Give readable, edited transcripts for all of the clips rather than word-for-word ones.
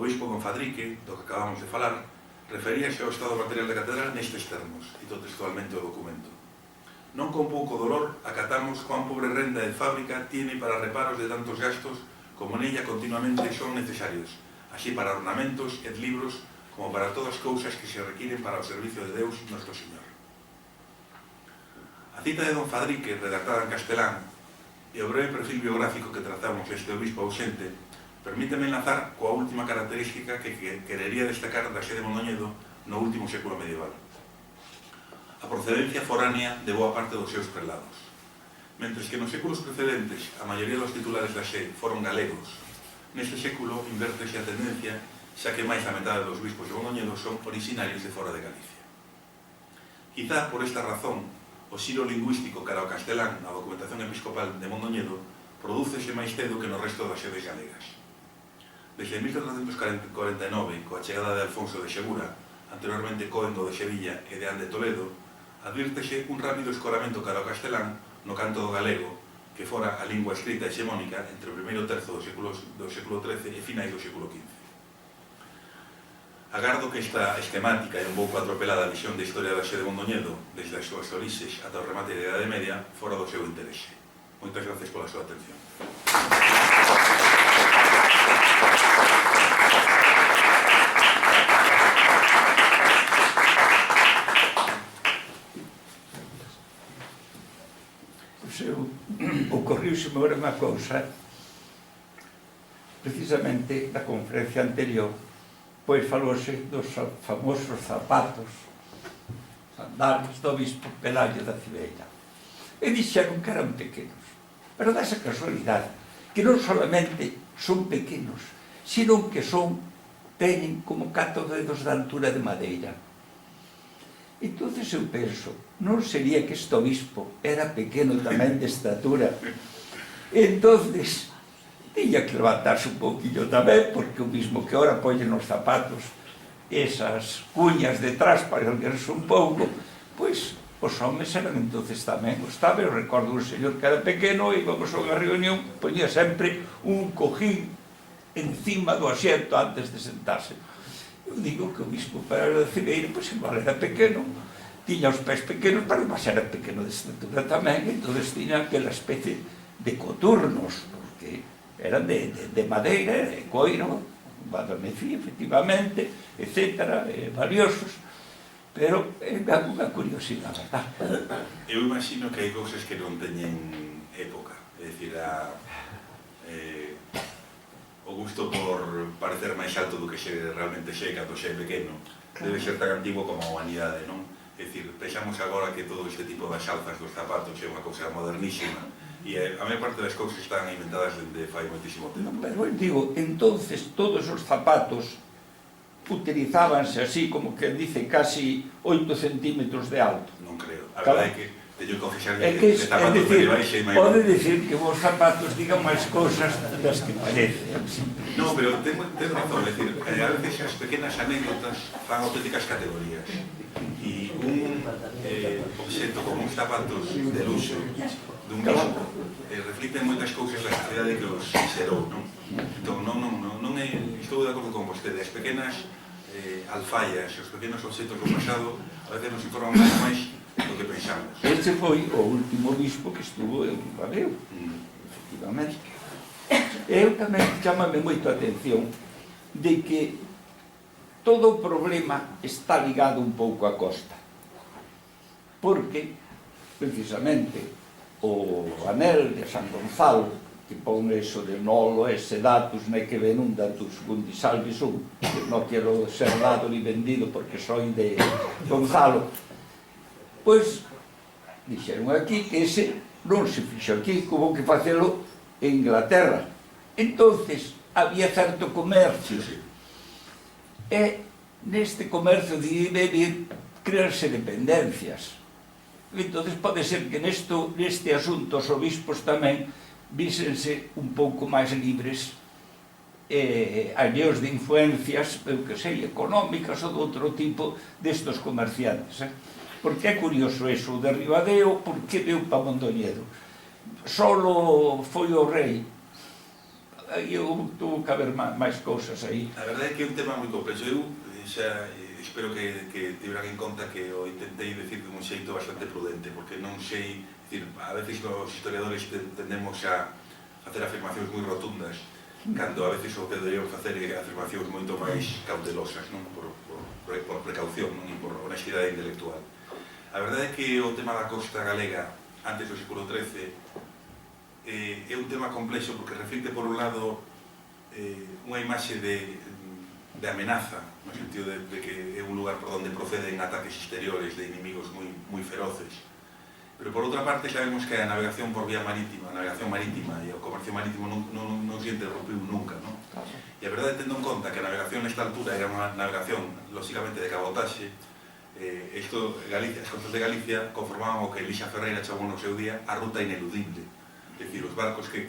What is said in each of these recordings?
obispo Gonfadrique, do que acabamos de falar, referíase ao estado material da catedral nestes termos, cito textualmente o documento. Non con pouco dolor acatamos cuán pobre renda de fábrica tiene para reparos de tantos gastos como nella continuamente son necesarios, así para ornamentos e libros como para todas as cousas que se requiren para o servicio de Deus Nuestro Señor. A cita de Don Fadrique, redactada en castelán, e o breve perfil biográfico que tratamos este obispo ausente, permíteme enlazar coa última característica que querería destacar da xe de Mondoñedo no último século medieval. A procedencia foránea de boa parte dos seus prelados. Mentres que nos séculos precedentes a maioría dos titulares da xe foron galegos, neste século invértese a tendencia, xa que máis da metade dos bispos de Mondoñedo son originarios de fora de Galicia. Quizá por esta razón, o xiro lingüístico cara ao castelán na documentación episcopal de Mondoñedo prodúcese máis cedo que no resto das sedes galegas. Desde 1449, coa chegada de Alfonso de Segura, anteriormente Coendo de Sevilla e de Ande Toledo, advírtese un rápido escoramento cara ao castelán no canto do galego, que fora a lingua escrita hexemónica entre o primeiro terzo do século XIII e finais do século XV. Agardo que esta esquemática e un pouco atropelada visión da historia da xe de Mondoñedo, desde as súas orixes ata o remate da Idade Media, fora do seu interese. Moitas gracias pola súa atención. Ocorriu-se agora unha cousa, precisamente na conferencia anterior, pois falóse dos famosos zapatos, sandalias do obispo Pelayo da Cibeira. E dixeron que eran pequenos. Pero dá esa casualidade, que non solamente son pequenos, sino que teñen como 4 dedos de altura de madeira. Entonces eu penso, non sería que este obispo era pequeno tamén de estatura? Entonces, tiña que levantarse un pouquillo tamén, porque o mismo que ora poñen nos zapatos esas cuñas detrás para erguerse un pouco, pois os homes eran entonces tamén os tabes. Eu recordo un señor que era pequeno e íbamos a unha reunión, poñía sempre un cojín encima do asiento antes de sentarse. Eu digo que o bispo Pelayo da Cibeira, pois igual era pequeno, tiña os pés pequenos, pero mas era pequeno de estatura tamén, entonces tiña aquela especie de coturnos, porque eran de madeira, de coiro, guadamecí, efectivamente, etcétera, valiosos, pero é unha curiosidade, verdad? Eu imagino que hai cousas que non teñen época, é dicir, o gusto por parecer máis alto do que realmente xe cando xe é pequeno debe ser tan antigo como a humanidade, non? É dicir, pensamos agora que todo este tipo das alzas dos zapatos é unha cousa modernísima e a maior parte das cousas están inventadas dende fai moitísimo tempo. Pero eu digo, entonces todos os zapatos utilizábanse así, como que dice, casi 8 centímetros de alto. Non creo, a verdade é que teño que confesar que zapatos medievais e máis... Pode dicir que vos zapatos digan máis cousas das que parecen. Non, pero ten razón, é dicir, a veces as pequenas anécdotas fan auténticas categorías e un obxecto como uns zapatos de luxo dun bispo reflicten moitas cousas da sociedade que os xerou, non? Entón, non é, estou de acordo con vostede, as pequenas alfaias, os pequenos obxectos do pasado a veces nos informan máis do que pensamos. Este foi o último bispo que estuvo en Ribadeo, efectivamente. Eu tamén chamame moito a atención de que todo o problema está ligado un pouco á costa, porque precisamente o anel de San Gonzalo, que pon eso de nolo esse datus ne que venundatus gundi salvi sum, que non quero ser dado ni vendido porque soy de Gonzalo, pois dixeron aquí que ese non se fixo aquí, como que facelo en Inglaterra. Entonces había certo comercio e neste comercio debe crearse dependencias. Entonces pode ser que neste asunto os obispos tamén vísense un pouco máis libres alleos de influencias, eu que sei, económicas ou de outro tipo destos comerciantes. Porque é curioso eso, o de Ribadeo, por que veu para Mondoñedo? Solo foi o rei, tuvo que haber máis cousas aí. A verdade é que é un tema moi complexo. Eu xa espero que tiveran en conta que o intentei decir de un xeito bastante prudente, porque non sei, decir, a veces os historiadores tendemos a facer afirmacións moi rotundas, cando a veces o que deberíamos facer é afirmacións moito máis cautelosas, non? Por precaución, non? E por honestidade intelectual. A verdade é que o tema da costa galega antes do século XIII é un tema complexo porque reflicte por un lado unha imaxe de amenaza, no sentido de que é un lugar por onde proceden ataques exteriores de inimigos moi feroces. Pero por outra parte sabemos que a navegación por vía marítima, a navegación marítima e o comercio marítimo non se interrompiu nunca, non? E a verdade, tendo en conta que a navegación nesta altura era unha navegación, lógicamente, de cabotaxe, as costas de Galicia conformaban o que Elixa Ferreira chamou no seu día a ruta ineludible. É dicir, os barcos que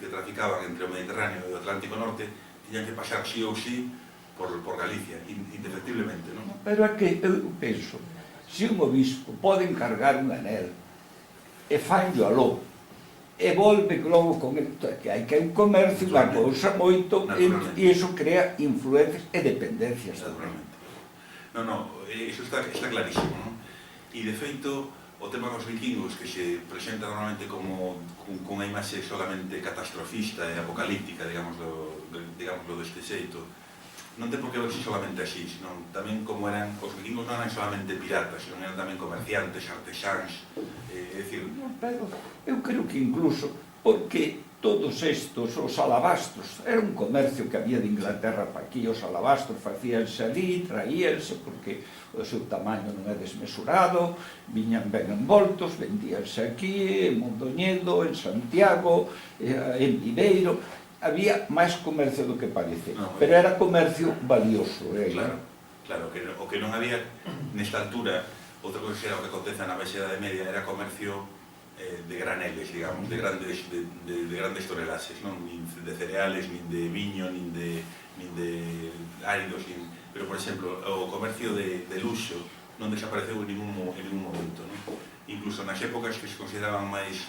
traficaban entre o Mediterráneo e o Atlántico Norte tiñan que pasar sí ou sí por Galicia, indefectiblemente, non? Pero é que eu penso, se un obispo pode encargar un anel e fanlo aló e volve logo con el, que hai que un comercio, unha cousa moito, e iso crea influencias e dependencias. Naturalmente. Non, iso está clarísimo, non? E de feito, o tema dos vikingos, que se presenta normalmente como unha imaxe solamente catastrofista e apocalíptica, digámoslo deste xeito, non ten por que verse solamente así, senón tamén como eran, os vikingos non eran solamente piratas, senón eran tamén comerciantes, artesáns, é dicir... Pero eu creo que incluso, porque todos estos, os alabastros, era un comercio que había de Inglaterra para aquí, os alabastros facíanse ali, traíanse, porque o seu tamaño non é desmesurado, viñan ben envoltos, vendíanse aquí, en Mondoñedo, en Santiago, en Viveiro, había máis comercio do que parece, pero era comercio valioso. Claro, o que non había nesta altura, outra cosa que era o que acontece na Baixa Idade Media, era comercio de graneles, digamos, de grandes tonelaxes, non? Nin de cereales, nin de viño, nin de áridos, pero, por exemplo, o comercio de luxo non desapareceu en ningún momento, non? Incluso nas épocas que se consideraban máis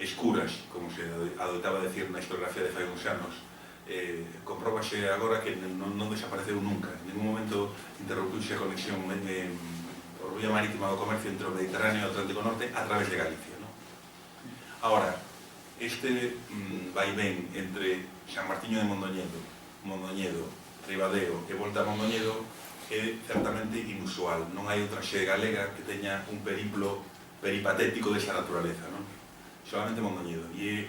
escuras, como se adotaba a decir na historiografía de fai uns anos, compróbase agora que non desapareceu nunca. En ningún momento interrompiuse a conexión por vía marítima do comercio entre o Mediterráneo e o Atlántico Norte a través de Galicia. Ahora, este vaivén entre San Martiño de Mondoñedo, Ribadeo e volta a Mondoñedo é certamente inusual. Non hai outra xe galega que teña un periplo peripatético desa naturaleza, non? Solamente Mondoñedo. E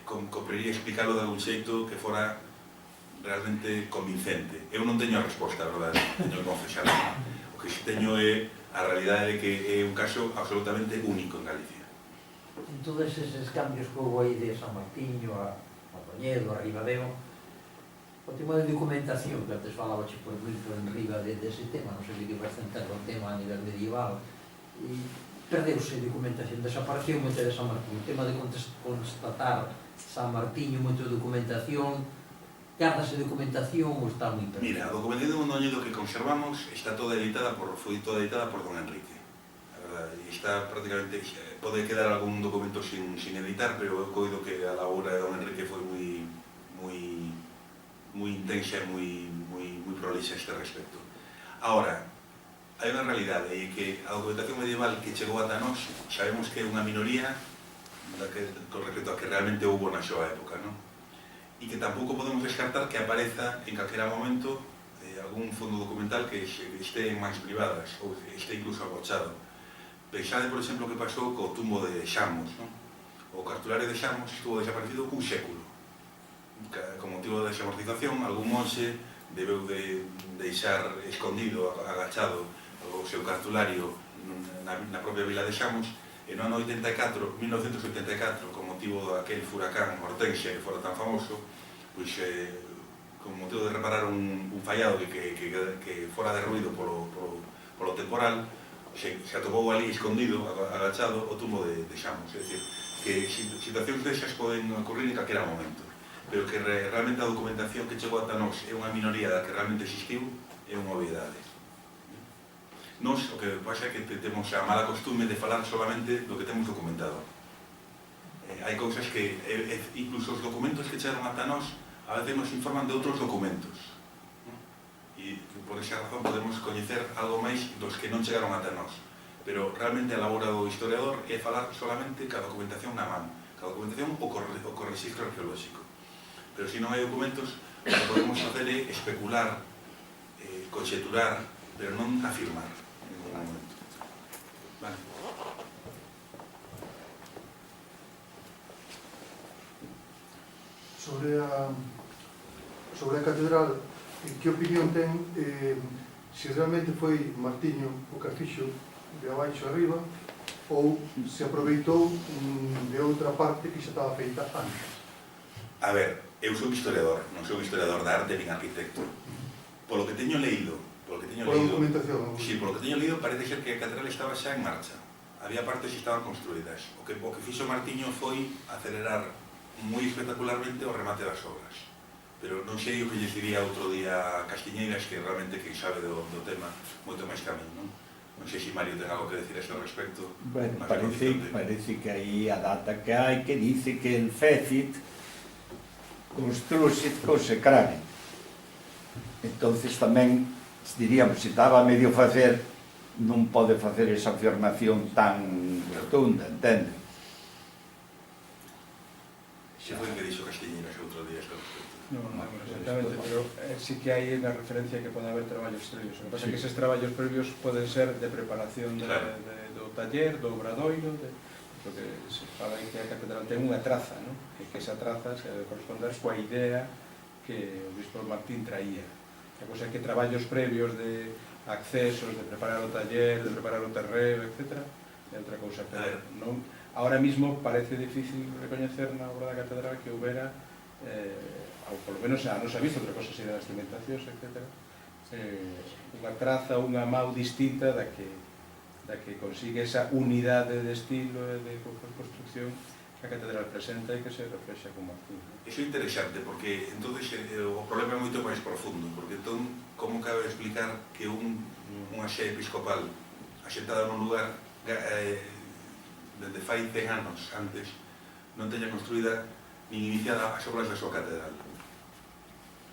comprería explicarlo de algún xeito que fora realmente convincente. Eu non teño a resposta, a verdade, teño que confesar. O que teño é a realidade de que é un caso absolutamente único en Galicia. En todos eses cambios que houve aí de San Martiño a Mondoñedo, a Ribadeo, o tema de documentación, que antes falabache por moito en riba dese tema, non sei que vai centrar o tema a nivel medieval, e perdeuse documentación, desapareceu moito de San Martiño. O tema de constatar San Martiño, moito de documentación, gardase documentación ou está moi perdido? Mira, a documentación de Mondoñedo que conservamos foi toda editada por Don Enrique. E está prácticamente, pode quedar algún documento sin editar, pero eu coido que a labora de Don Enrique foi moi intensa e moi prolixa a este respecto. Ahora, hai unha realidade, e que a documentación medieval que chegou ata nós, sabemos que é unha minoría con respecto a que realmente houve na súa época, non? E que tampouco podemos descartar que apareza en calquera momento algún fondo documental que este en mans privadas, ou este incluso agochado. Pensade, por exemplo, que pasou co tumbo de Xamos, non? O cartulario de Xamos estuvo desaparecido un século. Con motivo da desamortización, algún monxe debeu de deixar escondido, agachado, o seu cartulario na propia vila de Xamos, e no ano 1984, con motivo daquel furacán Hortensia que fora tan famoso, pois, con motivo de reparar un fallado que fora derruído polo temporal, se atopou ali escondido, agachado, o tumbo de Xamos. É dicir, que situacións desas poden ocurrir en calquera momento, pero que realmente a documentación que chegou ata nós é unha minoría da que realmente existiu, é unha obviedade. Nós, o que pasa é que temos a mala costume de falar solamente do que temos documentado. Hai cousas que, incluso os documentos que chegaron ata nós, a veces nos informan de outros documentos, e por esa razón podemos coñecer algo máis dos que non chegaron ata nós. Pero realmente a labora do historiador é falar solamente ca documentación na man, ca documentación o co rexistro arqueolóxico. Pero se non hai documentos, o que podemos facer é especular, conxeturar, pero non afirmar en ningún momento. Vale. Sobre a catedral, que opinión ten se realmente foi Martiño o que a fixo de abaixo arriba ou se aproveitou de outra parte que xa estaba feita antes? A ver, eu sou historiador, non sou historiador da arte nin arquitecto. Polo que teño leído, Por documentación? Sí, polo que teño leído parece ser que a catedral estaba xa en marcha. Había partes que estaban construídas. O que fixo Martiño foi acelerar moi espectacularmente o remate das obras. Pero non sei o que lles diría outro día a Castiñeiras, que realmente quem sabe do tema moito máis que a min, non? Non sei se Mario ten algo que decir a ese respecto. Bueno, parece que aí a data que hai que dice que el Fécit construse co Secrane. Entonces tamén, diríamos, se estaba a medio facer, non pode facer esa afirmación tan rotunda, entende? Se foi o que dixo Castiñeiras outro día ese respecto. Non, exactamente, pero sí que hai unha referencia que pode haber traballos previos. O que pasa é que eses traballos previos poden ser de preparación do taller, do obradoiro, porque se fala que a catedral ten unha traza, non? E que esa traza se debe corresponder coa idea que o bispo Martín traía. A cosa é que traballos previos de accesos, de preparar o taller, de preparar o terreo, etc. É outra cousa que non. Ahora mismo parece difícil recoñecer na obra da catedral que houbera, ou polo menos a nosa vista, outra cosa sería das cimentacións, etc. Unha traza, unha mau distinta da que consigue esa unidade de estilo e de construcción que a catedral presenta e que se reflexa con Martín. Iso é interesante, porque entonces o problema é moito máis profundo, porque entón, como cabe explicar que unha xe episcopal asentada nun lugar dende fai 100 anos antes non teña construída nin iniciada as obras da súa catedral?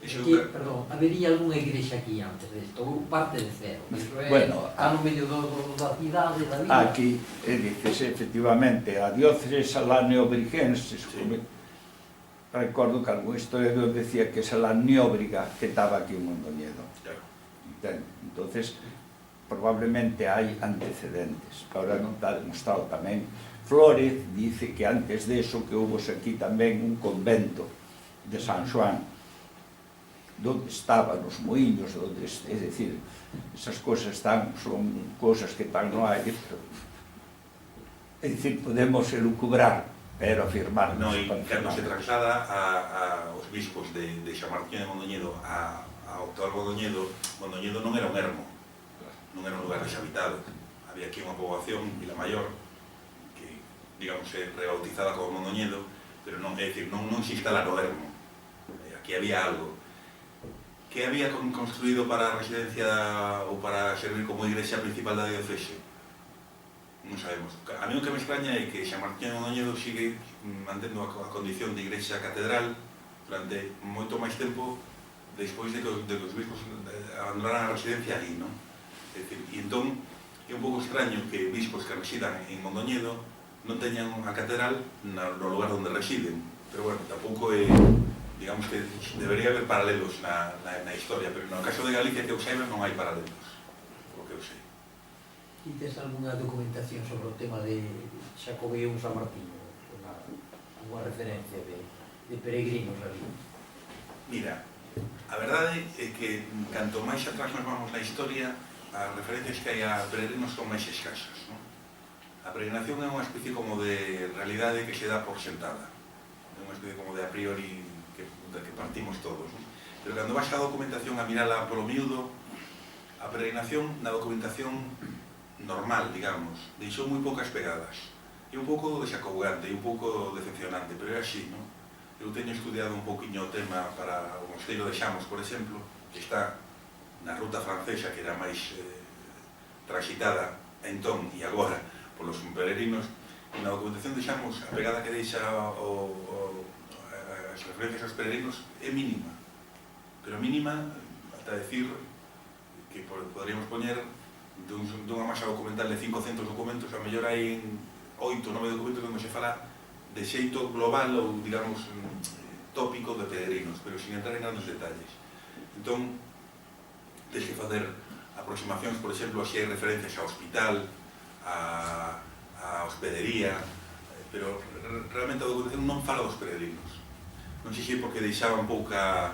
Perdón, habería algunha igrexa aquí antes desto, ou parte de cero? Bueno, está no medio da cidade, da vida. Aquí, dices, efectivamente, a dióceses la neobrigense, recordo que algún historiador decía que esa la neóbriga que estaba aquí en Mondoñedo. Entonces, probablemente hai antecedentes, ahora non está demostrado tamén. Flórez dice que antes de eso que hubo aquí tamén un convento de San Xoán, donde estaban os moinhos, é dicir, esas cosas son cosas que están no aire, é dicir, podemos elucubrar, pero afirmar. Non, e cando se traslada aos bispos de San Martín de Mondoñedo ao actual Mondoñedo, Mondoñedo non era un ermo, non era un lugar deshabitado. Había aquí unha poboación, Vila Maior, que, digamos, é rebautizada como Mondoñedo, pero non, é dicir, non se instala no ermo. Aquí había algo. Que había construído para a residencia ou para servir como igrexa principal da diocese? Non sabemos. A mí o que me extraña é que San Martín de Mondoñedo sigue mantendo a condición de igrexa catedral durante moito máis tempo despois de que os bispos abandonaran a residencia ali, non? É dicir, e entón é un pouco extraño que bispos que residan en Mondoñedo non teñan a catedral no lugar onde residen, pero bueno, tampouco é, digamos que debería haber paralelos na historia, pero no caso de Galicia que eu saiba non hai paralelos, polo que eu sei. E tes algunha documentación sobre o tema de Xacobeo San Martín, alguna referencia de peregrinos ali? Mira, a verdade é que canto máis atrás nos vamos na historia, as referencias que hai a peregrinos son máis escasas, non? A peregrinación é unha especie como de realidade que se dá por sentada, é unha especie como de a priori da que partimos todos, non? Pero cando vas a documentación a mirala polo miúdo, a peregrinación na documentación normal, digamos, deixou moi poucas pegadas. É un pouco desacougante, é un pouco decepcionante, pero é así, non? Eu teño estudiado un pouquiño o tema para o mosteiro de Xamos, por exemplo, que está na ruta francesa, que era máis transitada entón e agora polos peregrinos, e na documentación de Xamos, a pegada que deixa a as referencias aos peregrinos é mínima, pero mínima ata decir que poderíamos poñer dunha masa documental de 500 documentos, a mellor hai 8 ou 9 documentos onde se fala de xeito global ou, digamos, tópico de peregrinos, pero sin entrar en grandes detalles. Entón, tens que facer aproximacións, por exemplo, se hai referencias ao hospital, a hospedería, pero realmente a documentación non fala dos peregrinos. Non sei se porque deixaban pouca...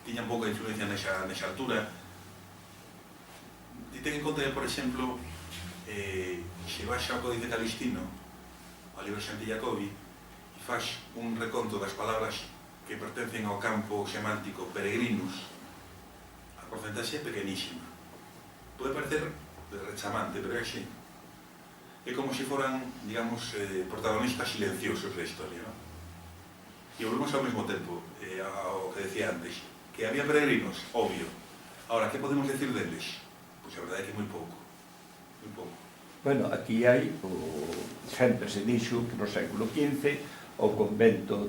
tiñan pouca influencia nesa altura. E ten en conta, por exemplo, se vas ao Códice Calistino, ao libro Santi Jacobi, e faz un reconto das palabras que pertencen ao campo semántico peregrinos, a porcentaxe é pequenísima. Pode parecer rechamante, pero é así. É como se foran, digamos, protagonistas silenciosos da historia, non? E volvemos ao mesmo tempo, ao que decía antes, que había peregrinos, obvio. Ahora, que podemos decir deles? Pois a verdade é que moi pouco. Moi pouco. Bueno, aquí hai, sempre se dixo que no século XV o convento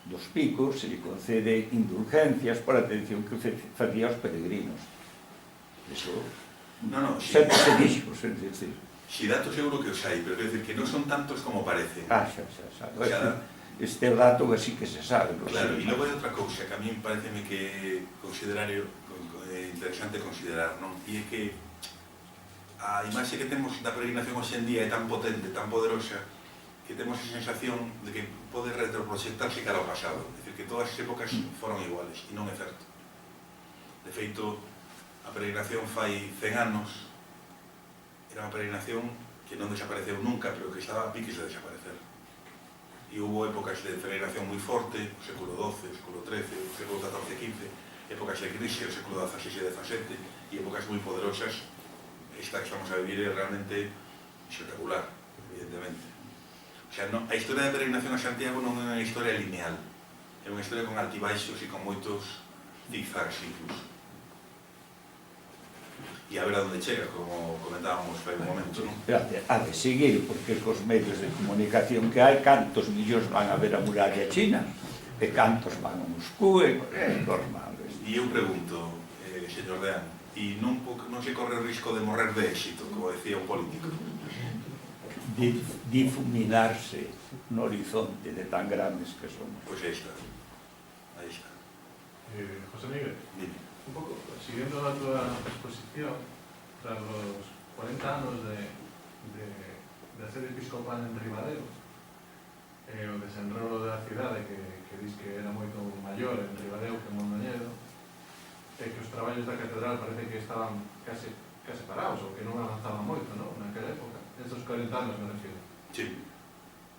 dos Picos se lle concede indulgencias por a atención que facía aos peregrinos. Eso sempre se dixo, sen dicir. Si datos seguro que os hai, pero quero dicir que non son tantos como parecen. Xa. Este dato que sí que se sabe. Claro, e logo hai outra cousa que a mí pareceme que interesante considerar, non? E é que a imaxe que temos da peregrinación hoxe en día é tan potente, tan poderosa, que temos a sensación de que pode retroproxectarse cara ao pasado. É dicir, que todas as épocas foron iguales, e non é certo. De feito, a peregrinación fai 100 anos, era unha peregrinación que non desapareceu nunca, pero que estaba a piques de desaparecer. E houve épocas de peregrinación moi forte, o século XII, o século XIII, o século XIV e XV, épocas de crise, o século XVI e XVII, e épocas moi poderosas. Esta que estamos a vivir é realmente espectacular, evidentemente. O sea, a historia da peregrinación a Santiago non é unha historia lineal, é unha historia con altibaixos e con moitos zigzags incluso. E a ver a onde chega, como comentábamos fai un momento, non? Ha de seguir, porque cos medios de comunicación que hai, cantos millóns van a ver a muralla china, e cantos van a Moscú, é normal. E eu pregunto, señor Deán, e non se corre o risco de morrer de éxito, como decía un político? Difuminarse no horizonte de tan grandes que somos. Pois aí está. José Miguel, dime. un pouco, siguiendo a tua exposición, tras os 40 anos de ser episcopal en Ribadeo, o desenrolo da cidade que dis que era moito maior en Ribadeo que en Mondoñedo, e que os traballos da catedral parece que estaban case parados, ou que non avanzaban moito, non? Naquela época. Estos 40 anos me refiero. Sí.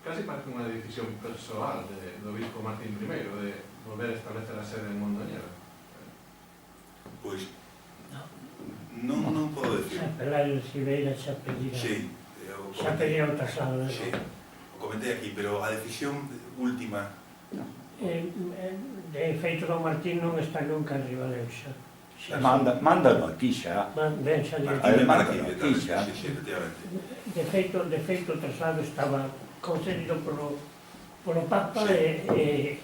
Casi parece unha decisión persoal do obispo Martín I de volver a establecer a sede en Mondoñedo. Pois, non podo decir. Xa Pelayo Silveira xa pedira. Sí. Xa pedira o traslado. Sí, o comentei aquí, pero a decisión última... De feito, don Martín non está nunca en Ribadeo xa. Mándalo aquí xa. Ben, xa digo. Mándalo aquí xa. Sí, efectivamente. De feito, o traslado estaba concedido polo Papa e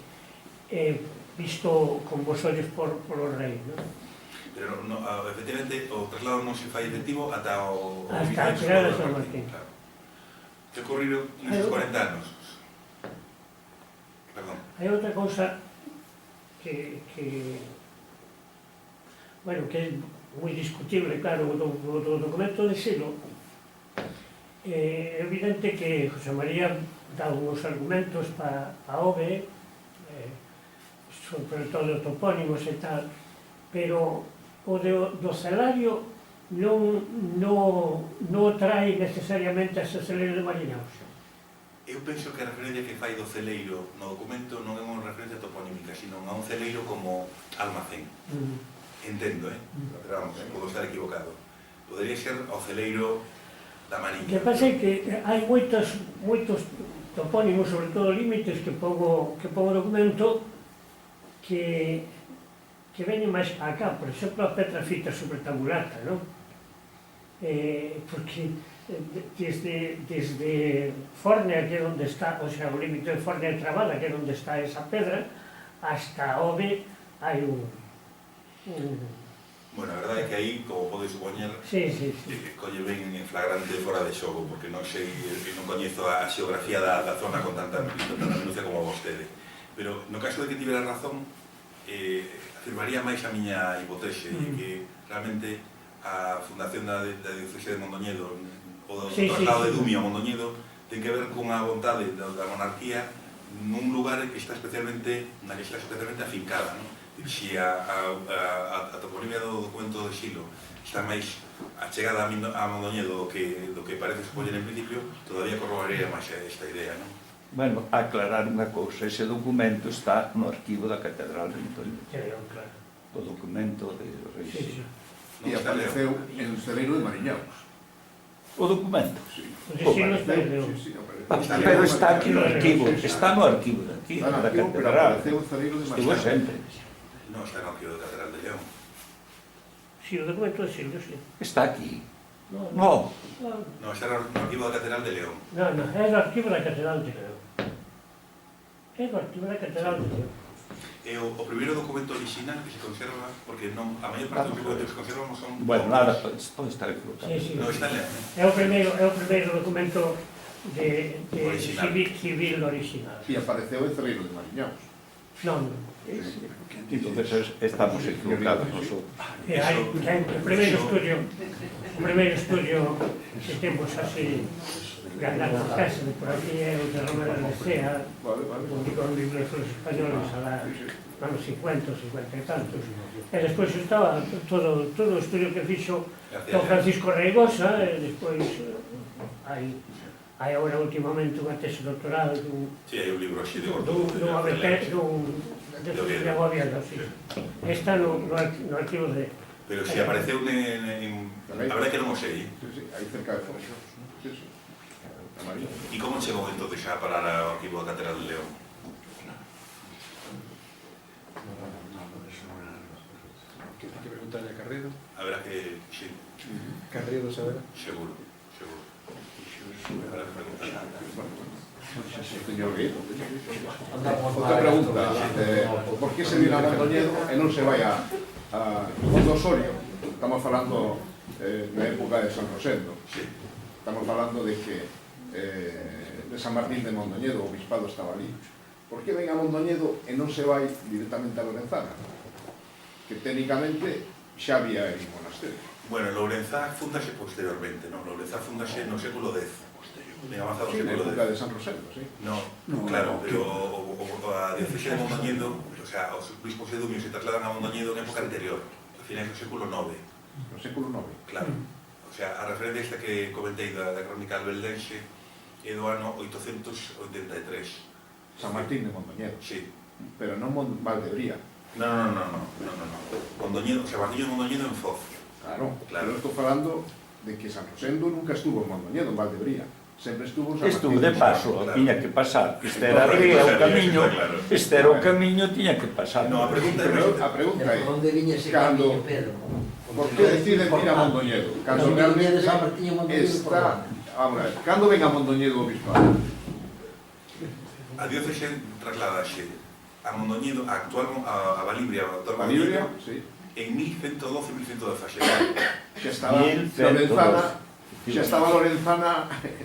visto con vos ollos polo rei, non? Pero, efectivamente, o traslado non se fai efectivo ata a chegada de San Martín. Que ocorrido nestes 40 anos? Perdón. Hai outra cousa que é moi discutible, claro, o do documento de selo. É evidente que José María dá uns argumentos para a OBE, sobre todo topónimos e tal, pero o do salario non trae necesariamente ese celeiro de Mariñaos. Eu penso que a referencia que fai do celeiro no documento non é unha referencia toponímica, sino a un celeiro como almacén. Entendo, pero vamos, podo estar equivocado. Podería ser o celeiro da Mariña. O que pasa é que hai moitos topónimos, sobre todo límites, que pongo o documento que veñen máis para acá. Por exemplo, a Petrafita sobre Tabulata, non? Porque desde Fornea, que é onde está, o sea, o límite de Fornea e Trabada, que é onde está esa pedra, hasta Ove hai un... Bueno, a verdade é que aí, como podes supoñer, Sí. colle ben en flagrante fora de xogo, porque non sei, non coñezo a xeografía da zona con tanta minucia como vostede. Pero no caso de que tivera razón, afirmaría máis a miña hipótese, que realmente a fundación da Diocese de Mondoñedo, o do traslado de Dumio a Mondoñedo, ten que ver cunha vontade da monarquía nun lugar que está especialmente afincada, non? Si a toponimia do documento de Xilo está máis achegada a Mondoñedo do que parece supoñer en principio, todavía corroboraría máis esta idea, non? Bueno, aclarar unha cousa, ese documento está no arquivo da Catedral de Mondoñedo. Claro. O documento de Rei Xilo. E apareceu en Celeiro de Mariñaus. O documento? Sí. O de Xilo está en León. Sí, apareceu. Pero está aquí no arquivo, está no arquivo de aquí, Está no da arquivo, pero Catedral. apareceu en Celeiro de Estuvo Mariñaus. sempre. Non está no arquivo da Catedral de León. Sí, o documento de Xilo, sí. Está aquí. No. Non, está no arquivo da Catedral de León. No, é o arquivo da Catedral de León. É o arquivo da Catedral de León. E o primeiro documento original que se conserva, porque non, a maior parte dos documentos que se conservan son... Bueno, nada, pode estar equivocado. Sí. Non, está en León, É o primeiro documento de Original. civil original. E apareceu en Celeiro de Mariñaus. Non. Entonces estamos equivocados nosotros. Hai o primeiro estudio que temos así ganando casa por aquí é o de Romero de Cea, publicou en bibliófilos españoles a anos 50 e tantos. E despois estaba todo o estudio que fixo don Francisco Reigosa, e despois hai agora últimamente unha tese doctoral Sí, hai un libro así de dun ABP, de Oviedo, sí. Está no arquivo de... Pero si apareceu en... A verdade que non o sei. Sí, aí cerca de Foxos. Sí. A Mariñaus. E como chegou entonces a parar ao arquivo da Catedral de León? Hai que preguntarle a Carredo. Habrá que... Sí, Carredo saberá. seguro. Habrá que preguntar. Señor Guedo. Outra pregunta. Por que se vira a Mondoñedo e non se vai a Osorio? Estamos falando na época de San Rosendo. Sí. Estamos falando de que de San Martín de Mondoñedo, o bispado estaba ali. Por que ven a Mondoñedo e non se vai directamente a Lorenzana? Que técnicamente xa había aí un monasterio. Bueno, Lourenzá fundase posteriormente, non? Lourenzá fundase no século X. Ben avanzado Sí, na século época de X. San Rosendo, sí. No, claro, pero a diocese de Mondoñedo, o sea, os bispos de Dumio se trasladan a Mondoñedo en época anterior, a finais do século IX. No século IX. Claro. O sea, a referencia esta que comentei da crónica albeldense é do ano 883. San Martín de Mondoñedo. Sí. Pero non Valdebría. No. Mondoñedo, o sea, Martiño de Mondoñedo en Foz. Claro. Claro. Pero estou falando de que San Rosendo nunca estuvo en Mondoñedo, en Valdebría. Sempre estuvo en San Estuvo Martín. de paso, Claro. tiña que pasar. Este era o camiño, Claro. este era o camiño, tiña que pasar. No, a pregunta é... Pero a pregunta é, Por onde viña ese Cando- camiño, Pedro? por que deciden ir a Mondoñedo? Cando Cando viña de realmente San Martín a Mondoñedo, por está... onde? Vamos a ver, cando ven a Mondoñedo o bispado? A diocese trasladase a Mondoñedo, a Valibria, a actual Valibria, Mondoñedo, sí. en 1112-1117. Xa estaba 1112. Lorenzana, xa estaba Lorenzana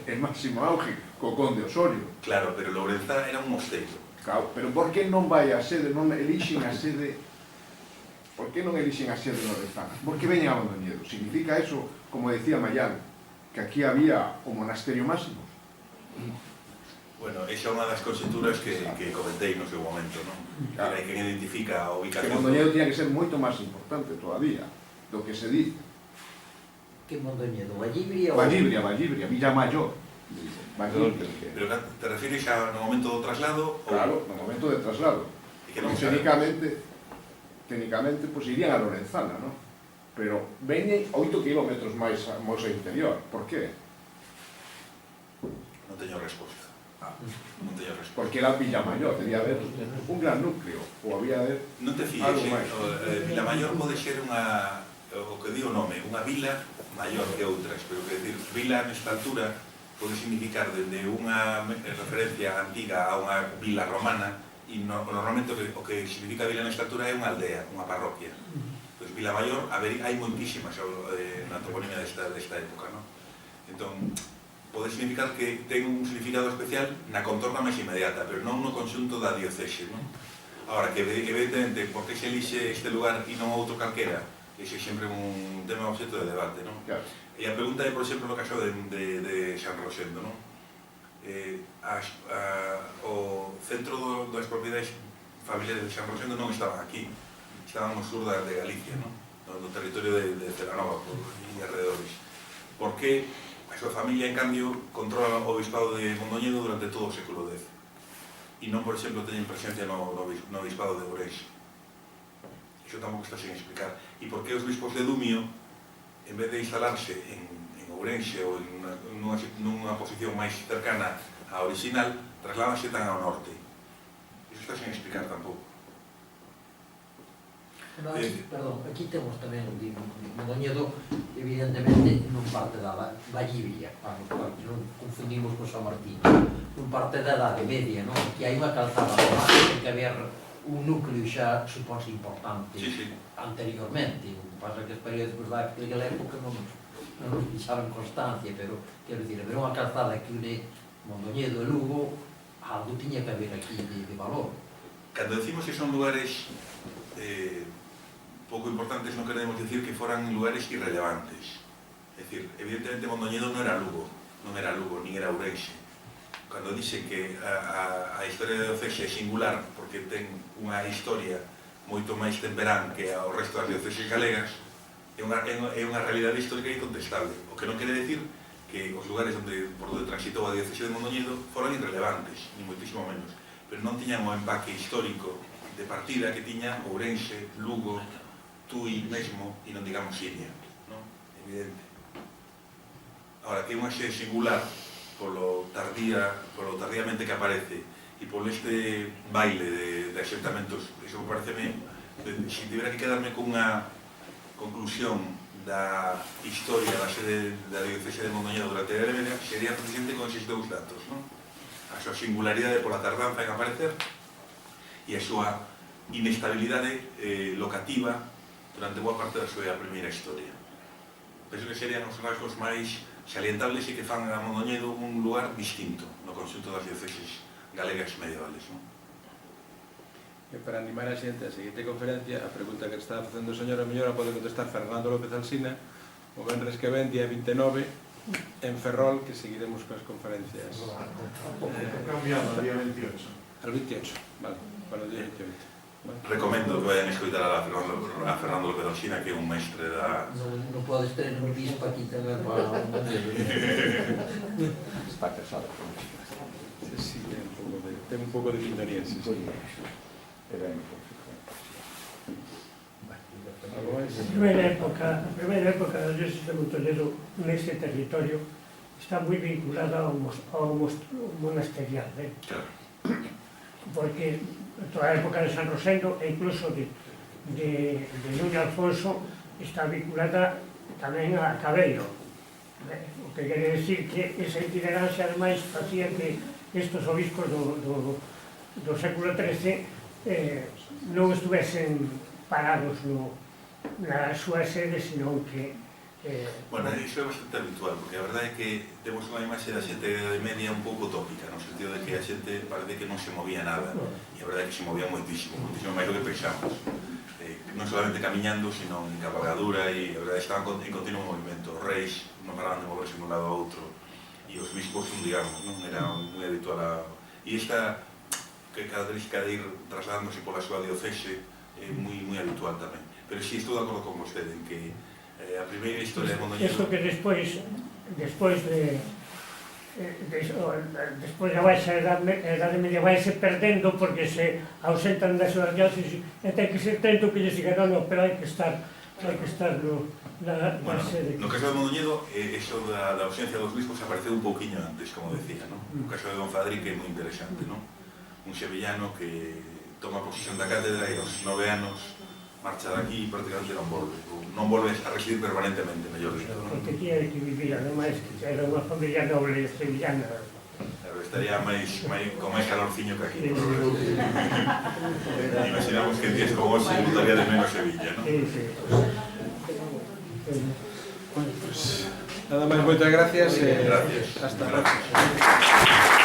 en máximo auge, co conde Osorio. Claro, pero Lourenzá era un mosteiro. Claro, pero por que non vai a sede, non elixen a sede... Por que non elixen a sede de Lorenzana? Por que veñen a Mondoñedo? Significa eso, como decía Mayán, que aquí había o monasterio máximo? Bueno, esa é unha das conxeturas que comentei no seu momento, non? Claro. Hai quen identifica a Que ubicación... Mondoñedo tiña que ser moito máis importante todavía do que se dice. Que Mondoñedo? Vallibria? Vallibria, Villa Mayor. Vallibria. Pero te refires a no momento do traslado? Ou... Claro, no momento de traslado. E que non Técnicamente, pues irían a Lorenzana, ¿no? Pero veñen 8 kilómetros máis ao interior. Por qué? Non teño resposta. Non teño resposta. Porque era Villa Mayor, debía haber un gran núcleo, ou había haber... Non te Algo fíes, máis. Vilamayor pode ser unha o que di o nome, unha vila maior que outras, pero que decir, vila nesta altura pode significar dende unha referencia antiga a unha vila romana, e normalmente o que significa vila nesta altura é unha aldea, unha parroquia. Pois Vila Maior, hai moitísimas na toponimia desta época, non? Entón, pode significar que ten un significado especial na contorna máis inmediata, pero non no conxunto da diocese, non? Agora, que evidentemente, por que se elixe este lugar e non outro calquera, ese é sempre un tema obxecto de debate, non? Claro. E a pregunta é, por exemplo, no caso de San Rosendo, non? O centro das propiedades familiares de San Rosendo non estaban aquí, estaban no sur de Galicia, non? No territorio de Celanova e alrededores. Por que a súa familia, en cambio, controla o bispado de Mondoñedo durante todo o século X? E non, por exemplo, teñen presencia no bispado de Ourense. Iso tampouco está sen explicar. E por que os bispos de Dumio, en vez de instalarse en Ourense ou nunha posición máis cercana á original, trasládanse tan ao norte? Iso está sen explicar tampouco. Aquí temos tamén Mondoñedo, evidentemente, non parte da Vallivia, non confundimos con San Martín, non parte da Edade Media, non? Aquí hai unha calzada romana, ten que haber un núcleo xa supónse importante anteriormente, pasa que os periódicos daquela época non nos fixaban constancia, pero, quero dicir, haber unha calzada que une Mondoñedo e Lugo, algo tiña que haber aquí de valor. Cando decimos que son lugares pouco importantes, non queremos dicir que foran lugares irrelevantes. É dicir, evidentemente Mondoñedo non era Lugo, nin era Ourense. Cando dice que a historia de diocese é singular porque ten unha historia moito máis temperán que ao resto das dioceses galegas, é unha realidade histórica incontestable. O que non quere decir que os lugares por onde transitou a diocese de Mondoñedo foran irrelevantes, ni moitísimo menos, pero non tiñan o empaque histórico de partida que tiña Ourense, Lugo, Tui mesmo, e non digamos Siria, non? Evidente. Agora, que é unha xe singular polo tardíamente que aparece e polo este baile de asentamentos, iso pareceme, se tivera que quedarme cunha conclusión da historia da sede da diocese de Mondoñedo durante a Edade Media, sería suficiente con eses dous datos, non? A súa singularidade pola tardanza en aparecer e a súa inestabilidade locativa durante boa parte da súa primeira historia. Penso que serían os rasgos máis salientables e que fan a Mondoñedo un lugar distinto no conxunto das dioceses galegas medievales, non? E para animar a xente a seguinte conferencia, a pregunta que está facendo o señor a mellor a pode contestar Fernando López Alsina o venres que ven, día 29, en Ferrol, que seguiremos coas conferencias. Cambiado, día 28. Al 28, vale, para o día 28. Recomendo que vayan a escoitar a Fernando López Alsina, que é un mestre da... Non podes ter un bispo aquí tamén para Mondoñedo. Está casado con eso. Sí, ten un pouco de sintonía, sí. Pero é moi A primeira época da diócesis de Mondoñedo neste territorio está moi vinculada ao monasterial, Claro. porque toda a época de San Rosendo e incluso de Nuño Alfonso está vinculada tamén a Cabeiro, o que quere decir que esa itinerancia ademais facía que estes obispos do século XIII non estuvesen parados na súa sede, senón que Bueno, iso é bastante habitual, porque a verdade é que temos unha imaxe da xente de media un pouco tópica, no sentido de que a xente parece que non se movía nada, e a verdade é que se movía moitísimo máis do que pensamos. Non solamente camiñando, sino en cabalgadura, e a verdade estaban en continuo movimento. Os reis non paraban de moverse dun lado a outro, e os bispos, digamos, non era moi habitual e esta característica de ir trasladándose pola súa diocese é moi habitual tamén. Pero si estou de acordo con vostede en que a primeira historia de Mondoñedo... Isto que despois da baixa edade media vai se perdendo porque se ausentan das súas dióceses e ten que ser tento que lle siga, non, pero hai que estar na sede. No caso de Mondoñedo, eso da ausencia dos bispos apareceu un pouquiño antes, como decía, non? O caso de Don Fadrique é moi interesante, non? Un sevillano que toma posesión da cátedra e aos 9 anos marcha de aquí prácticamente non volves a residir permanentemente, mellor dito. Porque aquí hai que vivir, ademais, que era unha familia noble sevillana. Pero estaría con máis calorciño que aquí. Imaginamos que días como hoxe botaría de menos Sevilla, non? Sí, sí. Bueno, pues, nada máis, moitas gracias. Gracias. Hasta a Gracias.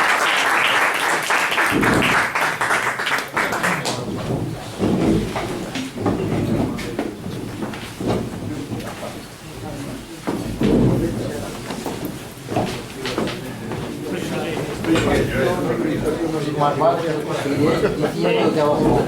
Más vale, diciendo que abajo,